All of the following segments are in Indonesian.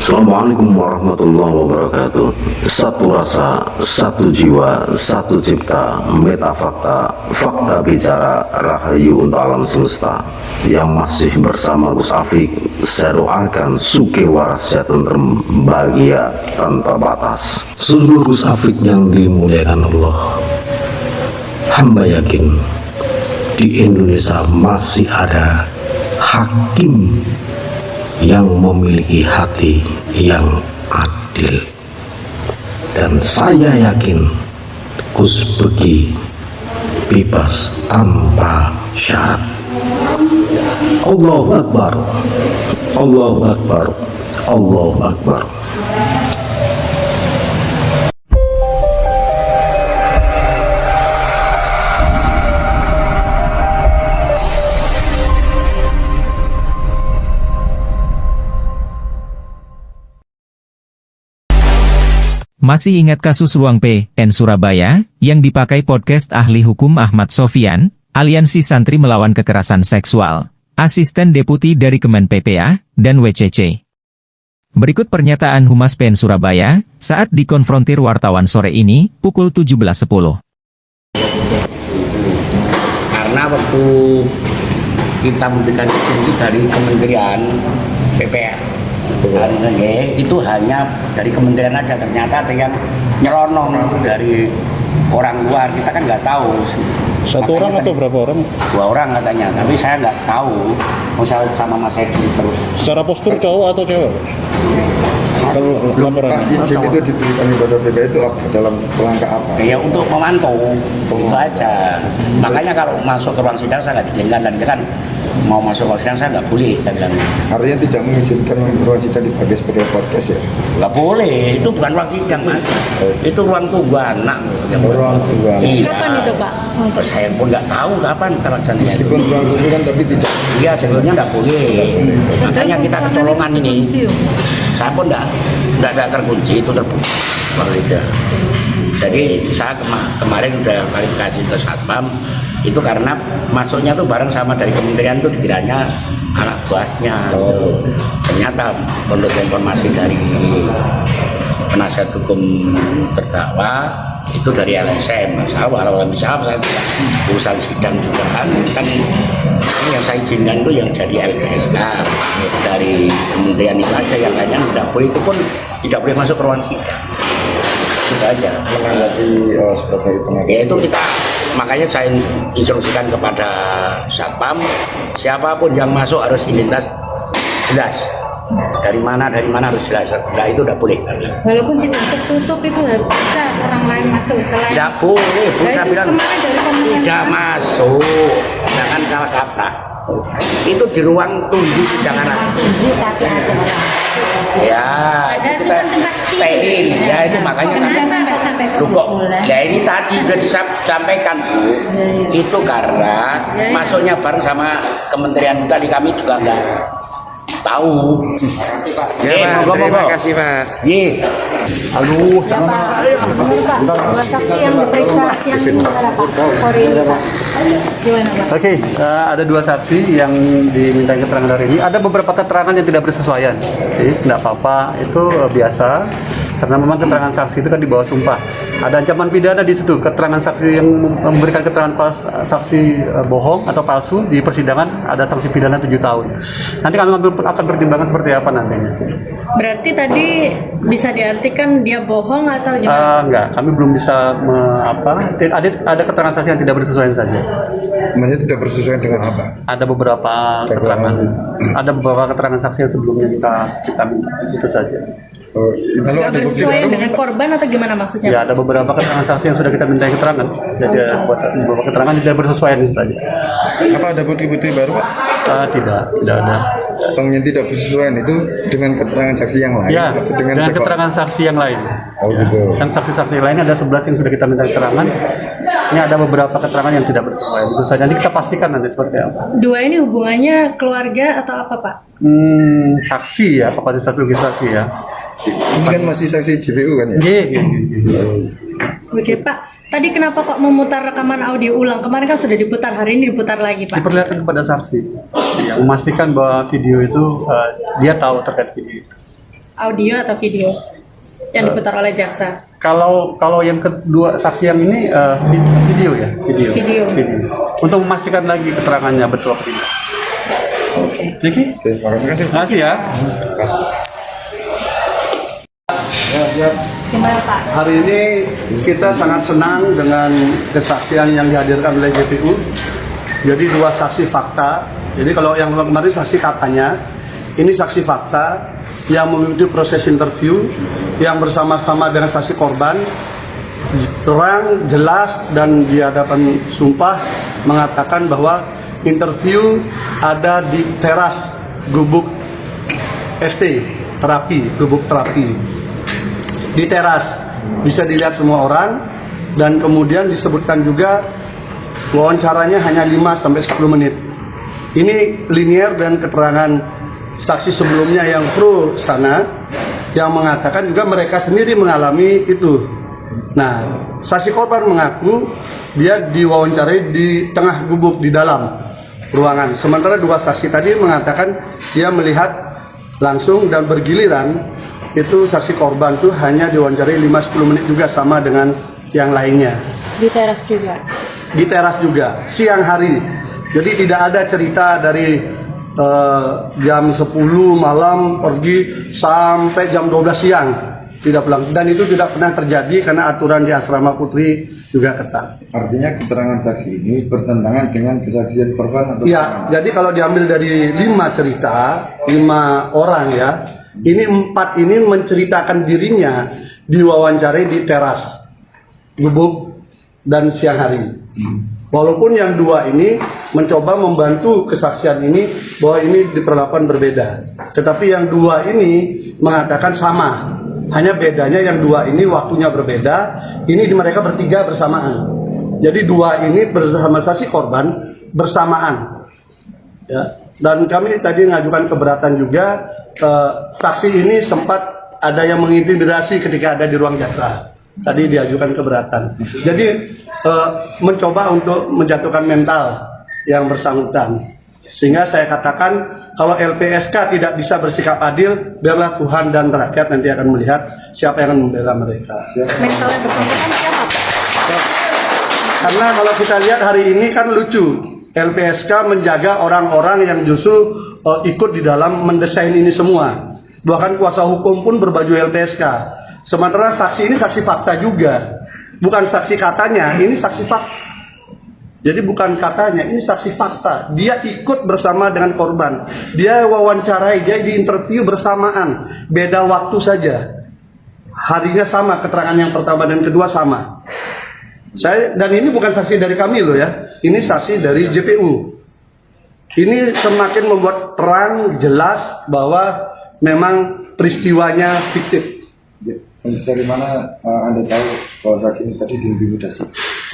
Assalamualaikum warahmatullahi wabarakatuh. Satu rasa, satu jiwa, satu cipta, metafakta, fakta bicara, rahayu untuk alam semesta. Yang masih bersama Gus Afik, saya doakan suke waras tentrem, bahagia tanpa batas. Sungguh Gus Afik yang dimuliakan Allah, hamba yakin di Indonesia masih ada hakim yang memiliki hati yang adil, dan saya yakin Gus Beki bebas tanpa syarat. Allahu Akbar, Allahu Akbar, Allahu Akbar. Masih ingat kasus ruang PN Surabaya, yang dipakai podcast ahli hukum Ahmad Sofyan, Aliansi Santri Melawan Kekerasan Seksual, Asisten Deputi dari Kemen PPA, dan WCC. Berikut pernyataan Humas PN Surabaya, saat dikonfrontir wartawan sore ini, pukul 17.10. Karena waktu kita memberikan izin dari Kementerian PPA, itu hanya dari kementerian aja, ternyata ada yang nyelonong dari orang luar, kita kan nggak tahu. Satu orang atau berapa orang? 2 orang katanya, tapi saya nggak tahu. Saya sama Mas Edi terus. Secara postur cowok atau cewek? Kalau laporan izin itu diberikan kepada PPA itu dalam rangka apa? Ya untuk memantau, itu aja. Makanya kalau masuk ke ruang sidang saya nggak diizinkan, tadi kan mau masuk ruang sidang saya nggak boleh, saya bilang. Artinya tidak mengizinkan ruang sidang dipakai sebagai podcast ya? Nggak boleh, itu bukan ruang sidang Mas. Itu ruang tunggu anak. Ruang tunggu anak. Iya. Kapan itu Pak? Terus saya pun nggak tahu kapan terlaksananya itu. Meskipun ruang tunggu kan, tapi tidak. Iya, sebelumnya nggak boleh. Makanya kita kecolongan ini. Saya pun nggak terkunci, itu terbuka. Jadi saya kemarin udah klarifikasi ke Satpam, itu karena masuknya tuh bareng sama dari kementerian, tuh dikiranya anak buahnya. Ternyata menurut informasi dari penasihat hukum terdakwa itu dari LSM. Saya walau bisa saya tidak urusan sidang juga kan yang saya izinkan itu yang dari LPSK, dari kementerian itu aja, yang lainnya tidak boleh, itu pun tidak boleh masuk ke ruang sidang. Itu aja. Menanggapi sebagai pengacara. Ya itu kita, makanya saya instruksikan kepada Satpam, siapapun yang masuk harus identitas jelas. Dari mana harus jelas. Nah itu udah boleh. Walaupun sidang tertutup itu harus bisa orang lain masuk selain. Tidak boleh, Bu, saya bilang tidak masuk. Jangan salah kaprah. Itu di ruang tunggu sidang anak. Ya, itu kita steril. Ya itu makanya kami. Lu kok? Ya ini tadi sudah disampaikan Bu. Itu karena masuknya bareng sama kementerian itu tadi, kami juga enggak tahu. Ya, Pak. Terima kasih, Pak. Ye. Aduh, saksi yang diperiksa yang ada Pak Polri Pak. Gimana Pak? Oke, ada 2 saksi yang diminta keterangan hari ini. Ada beberapa keterangan yang tidak bersesuaian. Jadi tidak apa-apa, itu biasa. Karena memang keterangan saksi itu kan di bawah sumpah. Ada ancaman pidana di situ. Keterangan saksi yang memberikan keterangan saksi bohong atau palsu di persidangan ada sanksi pidana 7 tahun. Nanti kami akan pertimbangkan seperti apa nantinya. Berarti tadi bisa diartikan dia bohong atau gimana? Enggak, kami belum bisa ada keterangan saksi yang tidak bersesuaian saja. Maksudnya tidak bersesuaian dengan apa? Ada beberapa keterangan saksi yang sebelumnya kita minta, itu saja. Lalu Nggak ada bukti bersesuaian baru? dengan korban atau gimana maksudnya? Ya, ada beberapa keterangan saksi yang sudah kita minta keterangan. Jadi beberapa keterangan tidak bersesuaian itu saja. Apa ada bukti-bukti baru Pak? Tidak ada. Yang tidak bersesuaian itu dengan keterangan saksi yang lain Ya, atau dengan tekok? keterangan saksi yang lain. Oh gitu. Dan saksi-saksi lain ada 11 yang sudah kita minta keterangan. Ini ada beberapa keterangan yang tidak bersesuaian. Itu saja. Nanti kita pastikan nanti seperti apa. 2 ini hubungannya keluarga atau apa Pak? Saksi ya, kapasitas sebagai saksi ya. Ini kan masih saksi JPU kan ya? Iya. Oke Pak, tadi kenapa kok memutar rekaman audio ulang? Kemarin kan sudah diputar, hari ini diputar lagi Pak. Diperlihatkan kepada saksi yang memastikan bahwa video itu dia tahu terkait video itu. audio atau video yang diputar oleh jaksa? Kalau yang kedua saksi yang ini video ya, video. Untuk memastikan lagi keterangannya betul apa tidak. Oke. Oke. Terima kasih. Terima kasih ya. Gimana Pak? Hari ini kita sangat senang dengan kesaksian yang dihadirkan oleh JPU. Jadi 2 saksi fakta. Jadi kalau yang kemarin saksi katanya, ini saksi fakta yang mengikuti proses interview yang bersama-sama dengan saksi korban, terang, jelas, dan di hadapan sumpah mengatakan bahwa interview ada di teras gubuk ST terapi, gubuk terapi di teras, bisa dilihat semua orang, dan kemudian disebutkan juga wawancaranya hanya 5-10 menit. Ini linear dan keterangan saksi sebelumnya yang pro sana yang mengatakan juga mereka sendiri mengalami itu. Nah, saksi korban mengaku dia diwawancarai di tengah gubuk di dalam ruangan. Sementara 2 saksi tadi mengatakan dia melihat langsung dan bergiliran. Itu saksi korban tuh hanya diwawancarai 5-10 menit juga sama dengan yang lainnya. Di teras juga. Di teras juga, siang hari. Jadi tidak ada cerita dari jam 10 malam pergi sampai jam 12 siang tidak pulang, dan itu tidak pernah terjadi karena aturan di asrama putri juga ketat. Artinya keterangan saksi ini bertentangan dengan kesaksian korban atau? Ya, jadi kalau diambil dari 5 cerita, 5 orang ya, ini 4 ini menceritakan dirinya diwawancarai di teras gubuk dan siang hari. Walaupun yang 2 ini mencoba membantu kesaksian ini bahwa ini diperlakukan berbeda. Tetapi yang 2 ini mengatakan sama. Hanya bedanya yang 2 ini waktunya berbeda. Ini mereka bertiga bersamaan. Jadi 2 ini bersama saksi korban bersamaan. Ya. Dan kami tadi mengajukan keberatan juga. Saksi ini sempat ada yang mengintimidasi ketika ada di ruang jaksa. Tadi diajukan keberatan. Jadi mencoba untuk menjatuhkan mental yang bersangkutan. Sehingga saya katakan kalau LPSK tidak bisa bersikap adil, biarlah Tuhan dan rakyat nanti akan melihat siapa yang akan membela mereka. Mental yang bersangkutan siapa Pak? Karena kalau kita lihat hari ini kan lucu, LPSK menjaga orang-orang yang justru ikut di dalam mendesain ini semua. Bahkan kuasa hukum pun berbaju LPSK. Sementara saksi ini saksi fakta juga. Bukan saksi katanya, ini saksi fakta. Jadi bukan katanya, ini saksi fakta. Dia ikut bersama dengan korban. Dia wawancarai, dia diinterview bersamaan. Beda waktu saja. Harinya sama, keterangan yang pertama dan kedua sama. Dan ini bukan saksi dari kami loh ya. Ini saksi dari JPU. Ini semakin membuat terang, jelas bahwa memang peristiwanya fiktif. Dari mana Anda tahu kalau saksi ini tadi diintimidasi?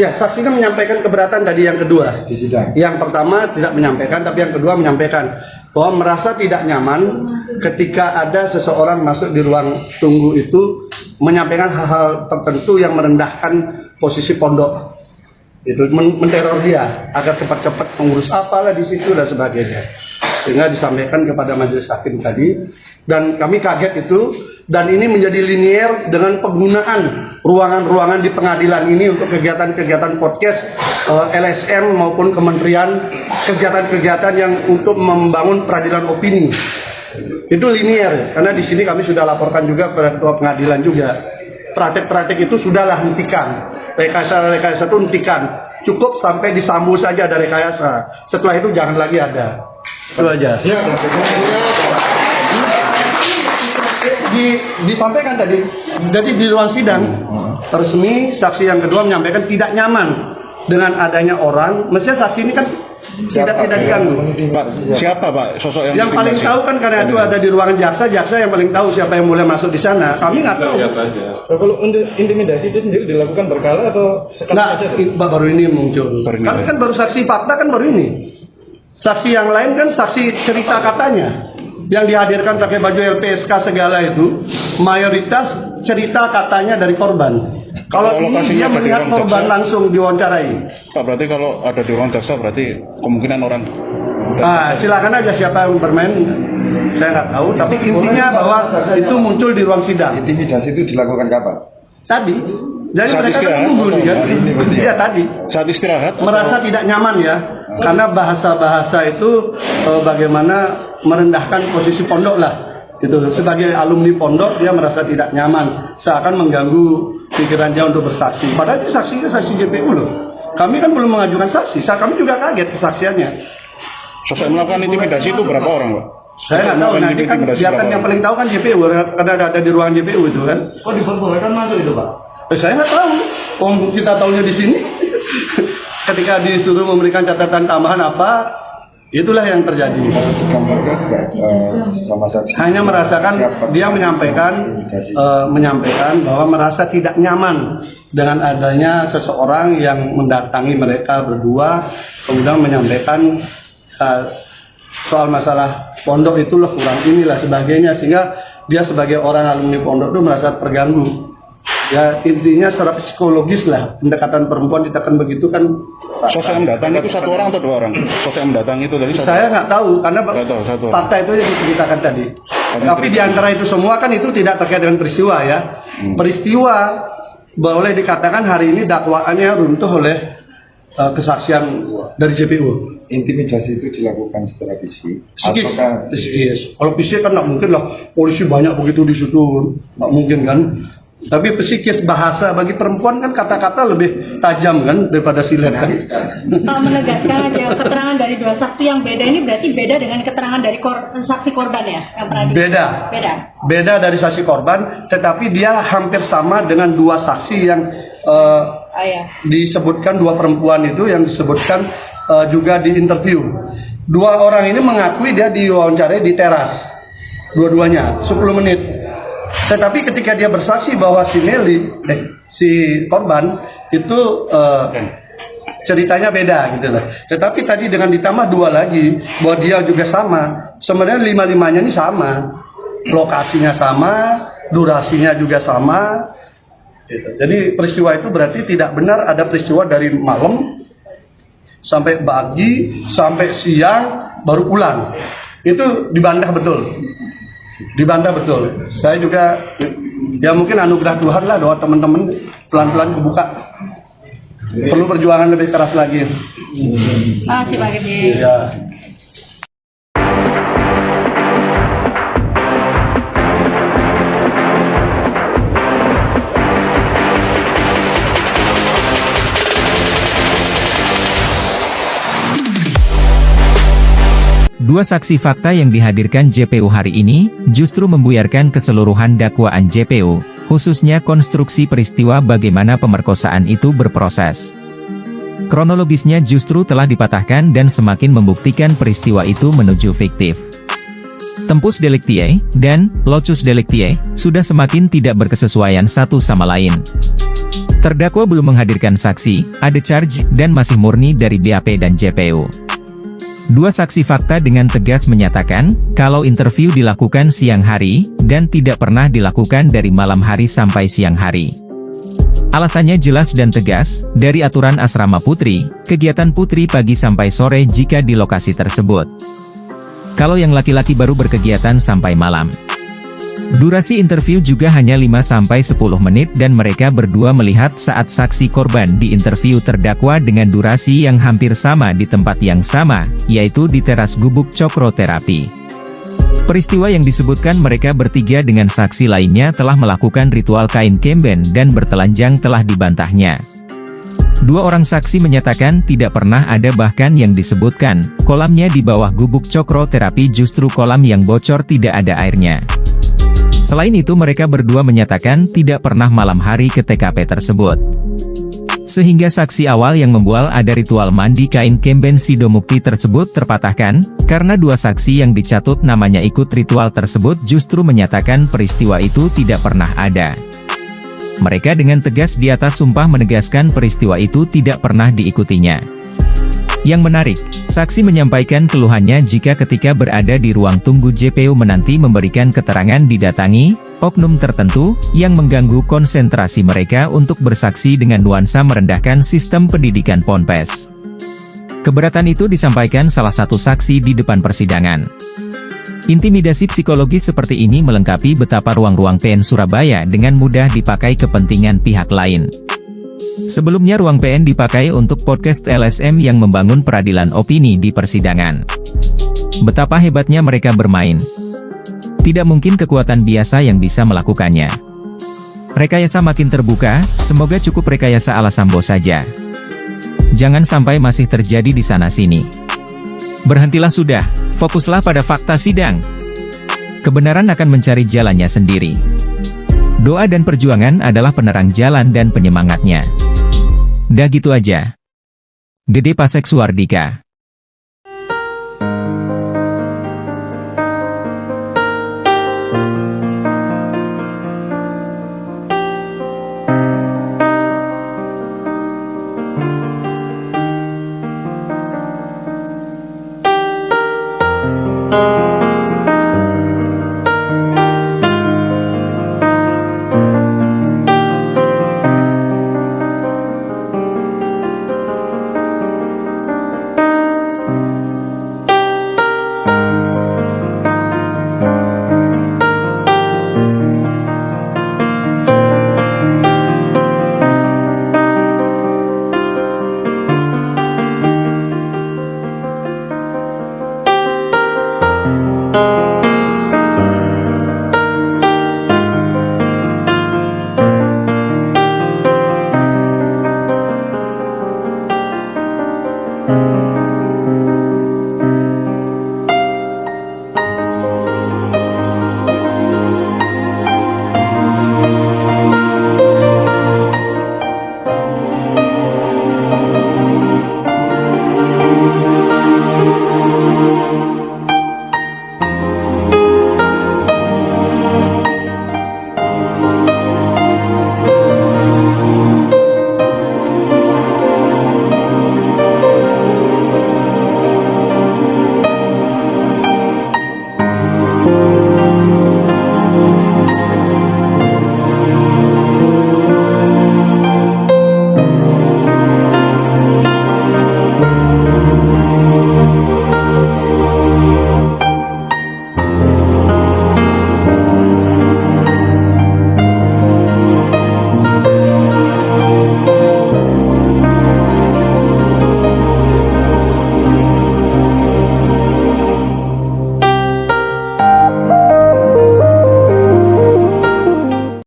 Ya, saksi kan menyampaikan keberatan tadi yang kedua. Di sidang. Yang pertama tidak menyampaikan, tapi yang kedua menyampaikan bahwa merasa tidak nyaman ketika ada seseorang masuk di ruang tunggu itu menyampaikan hal-hal tertentu yang merendahkan posisi pondok. Itu menteror dia agar cepat-cepat mengurus apalah di situ dan sebagainya. Sehingga disampaikan kepada majelis hakim tadi, dan kami kaget itu. Dan ini menjadi linear dengan penggunaan ruangan-ruangan di pengadilan ini untuk kegiatan-kegiatan podcast LSM maupun kementerian, kegiatan-kegiatan yang untuk membangun peradilan opini. Itu linear, karena di sini kami sudah laporkan juga kepada ketua pengadilan juga. Praktek-praktek itu sudahlah hentikan. Rekayasa itu hentikan. Cukup sampai disambu saja ada rekayasa. Setelah itu jangan lagi ada. Itu aja. Disampaikan tadi, jadi di ruang sidang resmi saksi yang kedua menyampaikan tidak nyaman dengan adanya orang. Mestinya saksi ini kan tidak diganggu. Siapa Pak sosok yang paling tahu kan, karena itu ada di ruangan jaksa yang paling tahu siapa yang boleh masuk di sana. Kami nggak tahu. Kalau intimidasi itu sendiri dilakukan berkala atau sekali saja? Baru ini muncul. Kami kan baru saksi fakta kan baru ini. Saksi yang lain kan saksi cerita katanya. Yang dihadirkan pakai baju LPSK segala itu mayoritas cerita katanya dari korban. Kalau ini dia melihat korban langsung diwawancarai. Pak, berarti kalau ada di ruang jaksa berarti kemungkinan orang. Silakan aja siapa yang bermain. saya nggak tahu. Tapi intinya bahwa itu muncul di ruang sidang. Intimidasi itu dilakukan kapan? Tadi, jadi Saat mereka istirahat? kan menunggu nih kan? Iya tadi. Saat istirahat? Merasa tidak nyaman ya, karena bahasa-bahasa itu bagaimana merendahkan posisi pondok lah. Gitu. Sebagai alumni pondok dia merasa tidak nyaman, seakan mengganggu pikiran dia untuk bersaksi. Padahal itu saksinya saksi JPU loh. Kami kan belum mengajukan saksi, kami juga kaget kesaksiannya. Selesai melakukan intimidasi itu berapa orang, Pak? Saya nggak tahu, nanti kan kelihatan yang paling tahu kan JPU, karena ada di ruangan JPU itu kan. Oh diperbolehkan masuk itu Pak? Saya nggak tahu, kita tahunya di sini. Ketika disuruh memberikan catatan tambahan apa, itulah yang terjadi. Gambarkan juga sama saksi. Hanya merasakan dia menyampaikan bahwa merasa tidak nyaman dengan adanya seseorang yang mendatangi mereka berdua, kemudian menyampaikan soal masalah pondok itu loh kurang inilah sebagainya, sehingga dia sebagai orang alumni pondok itu merasa terganggu. Ya intinya secara psikologis lah, pendekatan perempuan ditekan begitu kan. Sosok yang datang itu satu orang atau dua orang? Sosok yang datang itu dari satu. Saya nggak tahu karena Nggak tahu, satu orang. fakta itu yang diceritakan tadi. Tapi di antara itu semua kan itu tidak terkait dengan peristiwa ya. Peristiwa boleh dikatakan hari ini dakwaannya runtuh oleh kesaksian dari JPU. Intimidasi itu dilakukan secara fisik. Psikis. Apakah Psikis. Kalau fisik kan nggak mungkin lah, polisi banyak begitu di situ, nggak mungkin kan. Tapi psikis, bahasa bagi perempuan kan kata-kata lebih tajam kan daripada silet kan. Menegaskan aja keterangan dari dua saksi yang beda ini berarti beda dengan keterangan dari saksi korban ya yang pernah Beda dari saksi korban, tetapi dia hampir sama dengan dua saksi yang disebutkan, dua perempuan itu yang disebutkan juga di interview. Dua orang ini mengakui dia diwawancarai di teras, dua-duanya 10 menit. Tetapi ketika dia bersaksi bahwa si korban itu ceritanya beda gitu lah. Tetapi tadi dengan ditambah dua lagi bahwa dia juga sama, sebenarnya lima-limanya ini sama, lokasinya sama, durasinya juga sama. Gitu. Jadi peristiwa itu berarti tidak benar ada peristiwa dari malam sampai pagi sampai siang baru pulang. Itu dibantah betul. Saya juga ya mungkin anugerah Tuhan lah, doa teman-teman pelan-pelan kebuka. Perlu perjuangan lebih keras lagi. Makasih Pak Gede. Ya. Dua saksi fakta yang dihadirkan JPU hari ini, justru membuyarkan keseluruhan dakwaan JPU, khususnya konstruksi peristiwa bagaimana pemerkosaan itu berproses. Kronologisnya justru telah dipatahkan dan semakin membuktikan peristiwa itu menuju fiktif. Tempus delicti dan locus delicti sudah semakin tidak berkesesuaian satu sama lain. Terdakwa belum menghadirkan saksi, ada charge, dan masih murni dari BAP dan JPU. Dua saksi fakta dengan tegas menyatakan, kalau interview dilakukan siang hari, dan tidak pernah dilakukan dari malam hari sampai siang hari. Alasannya jelas dan tegas, dari aturan asrama putri, kegiatan putri pagi sampai sore jika di lokasi tersebut. Kalau yang laki-laki baru berkegiatan sampai malam. Durasi interview juga hanya 5-10 menit dan mereka berdua melihat saat saksi korban di interview terdakwa dengan durasi yang hampir sama di tempat yang sama, yaitu di teras gubuk Cokro Terapi. Peristiwa yang disebutkan mereka bertiga dengan saksi lainnya telah melakukan ritual kain kemben dan bertelanjang telah dibantahnya. Dua orang saksi menyatakan tidak pernah ada bahkan yang disebutkan, kolamnya di bawah gubuk Cokro Terapi justru kolam yang bocor tidak ada airnya. Selain itu mereka berdua menyatakan tidak pernah malam hari ke TKP tersebut. Sehingga saksi awal yang membual ada ritual mandi kain kemben Sidomukti tersebut terpatahkan, karena dua saksi yang dicatut namanya ikut ritual tersebut justru menyatakan peristiwa itu tidak pernah ada. Mereka dengan tegas di atas sumpah menegaskan peristiwa itu tidak pernah diikutinya. Yang menarik, saksi menyampaikan keluhannya jika ketika berada di ruang tunggu JPU menanti memberikan keterangan didatangi oknum tertentu yang mengganggu konsentrasi mereka untuk bersaksi dengan nuansa merendahkan sistem pendidikan Ponpes. Keberatan itu disampaikan salah satu saksi di depan persidangan. Intimidasi psikologis seperti ini melengkapi betapa ruang-ruang PN Surabaya dengan mudah dipakai kepentingan pihak lain. Sebelumnya ruang PN dipakai untuk podcast LSM yang membangun peradilan opini di persidangan. Betapa hebatnya mereka bermain. Tidak mungkin kekuatan biasa yang bisa melakukannya. Rekayasa makin terbuka, semoga cukup rekayasa ala Sambo saja. Jangan sampai masih terjadi di sana-sini. Berhentilah sudah, fokuslah pada fakta sidang. Kebenaran akan mencari jalannya sendiri. Doa dan perjuangan adalah penerang jalan dan penyemangatnya. Dah gitu aja. Gede Pasek Suardika.